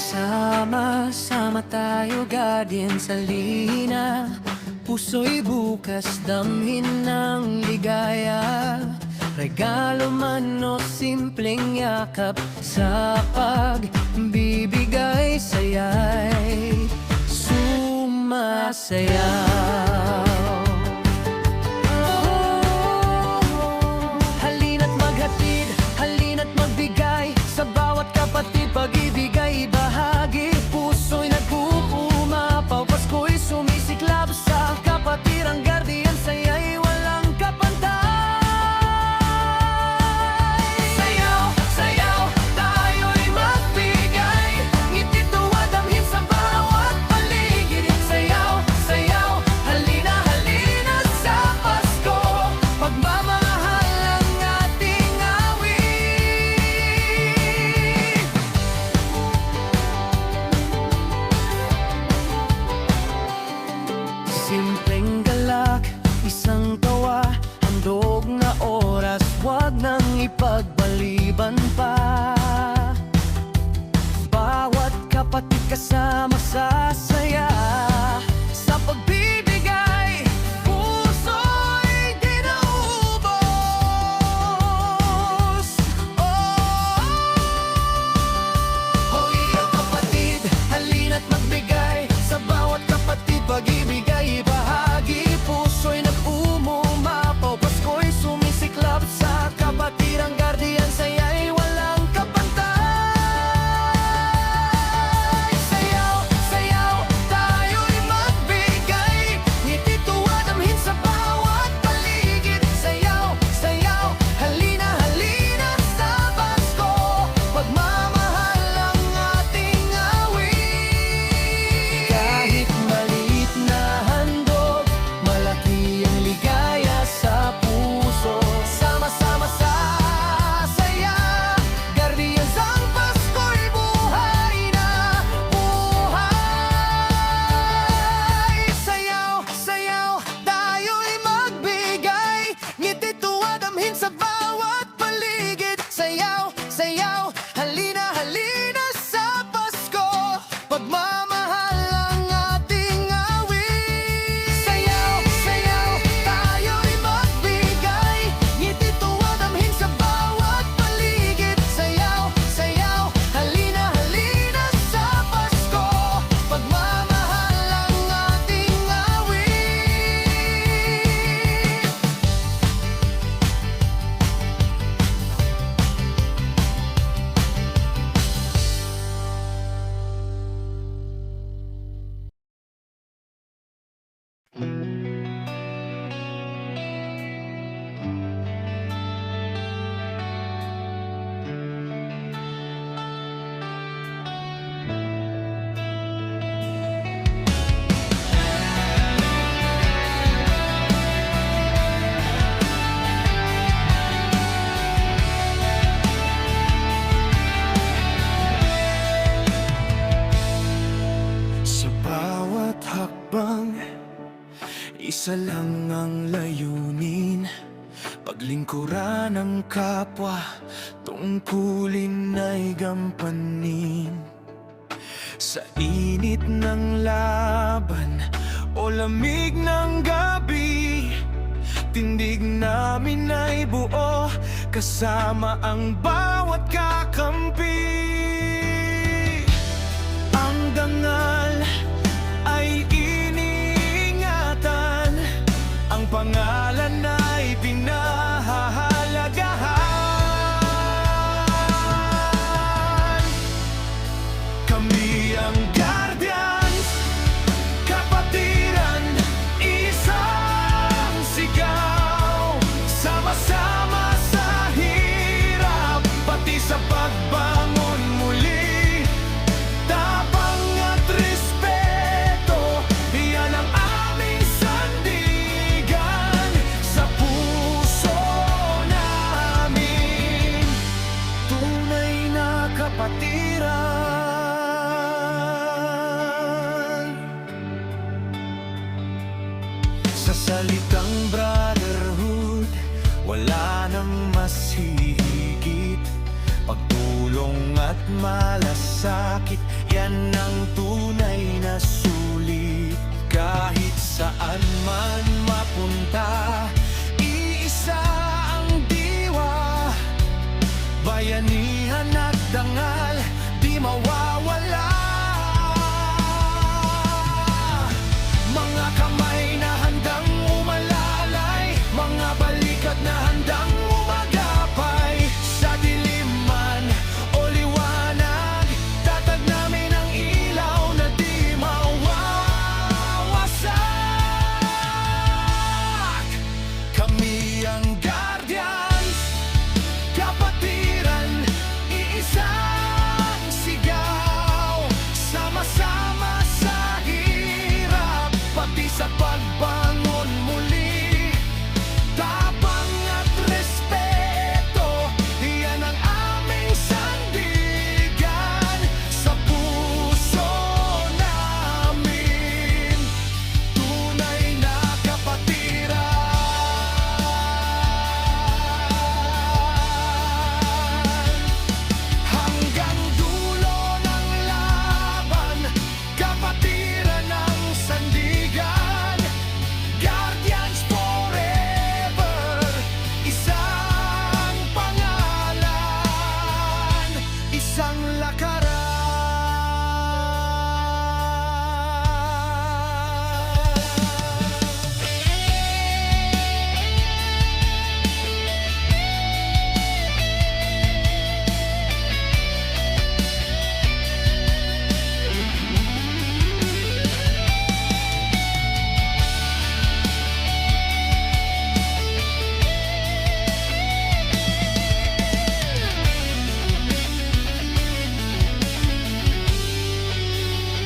Sama-sama tayo gadin sa lina, puso'y bukas damhin ng ligaya. Regalo man o simpleng yakap, sa pagbibigay saya'y sumasayaw. Halina't maghatid, halina't magbigay, sa bawat kapatid pag-ibig ay bahagi. Puso'y nagpupumapaw, Pasko'y sumisiklab, sa kapatirang guardian saya'y walang kapantay. Sayaw, sayaw, tayo'y magbigay, ngiti tuwa damhin sa bawat paligid. Sayaw, sayaw, halina, halina sa Pasko, pagmamahal ang ating awit. Simpleng galak, isang tawa, handog na oras, wag nang ipagbaliban pa. Bawat kapatid kasama sa saya, sa pagbibigay, puso'y di naubos. Hoy, ang kapatid, halina't magbigay, sa bawat kapatid pag-ibig ay bahagi. Puso'y nag-umumapaw, Pasko'y sumisiklab, sa kapatirang guardian saya'y walang kapantay. Sayaw, sayaw, tayo'y magbigay, ngiti tuwa damhin sa bawat paligid. Sayaw, sayaw, halina, halina sa Pasko, pagmamahal ang ating awit. Kahit maliit na handog, malaki ang ligaya sa puso. Sama-sama sa saya, guardians ang Pasko'y buhay na buhay. Sayaw, sayaw, tayo'y magbigay, ngiti tuwa damhin sa bawat paligid. Sayaw, sayaw, halina, halina sa Pasko, pagmamahal ang ating awit. Sayaw, sayaw, tayo'y magbigay, ngiti tuwa damhin sa bawat paligid. Sayaw, sayaw, halina, halina sa Pasko, pagmamahal ang ating awit. Sa bawat hakbang, isa lang ang layunin, paglingkuran ng kapwa, tungkulin ay gampanin. Sa init ng laban o lamig ng gabi, tindig namin ay buo, kasama ang bawat kakampi. Ang dangal ay iniingatan, ang pangalan ay pinahahalagahan. Kami ang guardians, kapatiran, isang sigaw. Sama-sama sa hirap, pati sa pagbangon muli. Tapang at respeto, yan ang aming sandigan. Sa puso namin, tunay na kapatiran. Sa salitang brotherhood, wala nang mas hihigit, pagtulong at malasakit. Yan ang tunay na sulit. Kahit saan man mapunta, iisa ang diwa. Bayanihan at dangal, di mawawala. Mga kamay na handang umalalay, mga balikat na handang umagapay. Sa dilim man o liwanag, tatag namin ang ilaw na di mawawasak. Kami ang Guardians, kapatiran, iisang sigaw. Sama-sama sa hirap, pati sa pagbangon muli. Tapang at respeto, yan ang aming sandigan. Sa puso namin, tunay na kapatiran. Hanggang dulo ng laban, kapatiran ang sandigan. Guardians forever, isang pangalan, isang lakaran.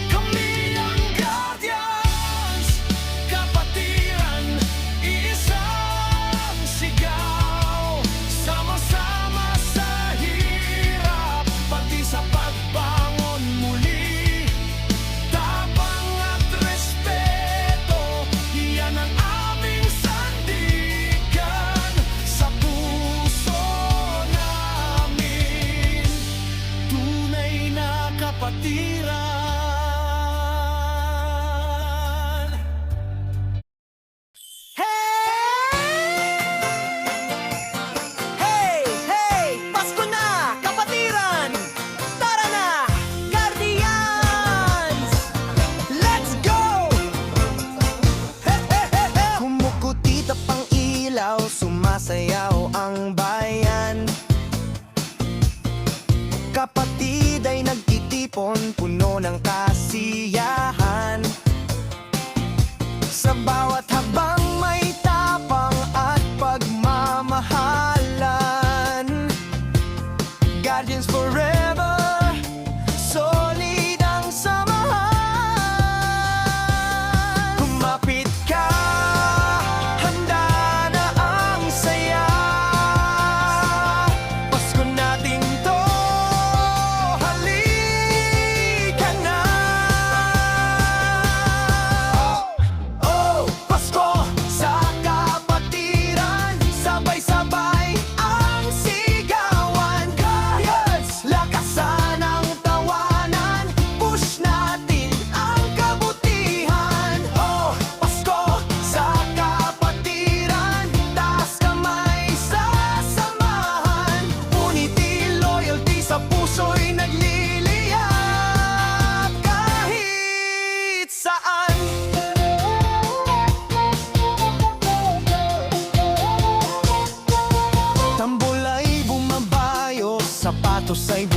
Kami ang Guardians, kapatiran, iisang sigaw. Sama-sama sa hirap, pati sa pagbangon muli. Tapang at respeto, yan ang aming sandigan. Sa puso namin, tunay na kapatiran. Hey! Hey! Pasko na! Kapatiran! Tara na! Guardians! Let's go! Kumukutita pang ilaw, sumasayaw ang bayan. Kapatid ay nagtitipon, puno ng kasiyahan. Sa bawat habang may tapang at pagmamahalan. Guardians forever, solid ang samahan. Kumapit ka, handa na ang saya. Pasko natin to, halika na. Oh, Pasko sa kapatiran, sabay-sabay ang sigawan. Guardians, lakasan ang tawanan, push natin ang kabutihan. Oh, Pasko sa kapatiran, taas kamay sa samahan. Unity, loyalty sa puso'y nagliliyab kahit saan. Tambol ay bumabayo, sapatos ay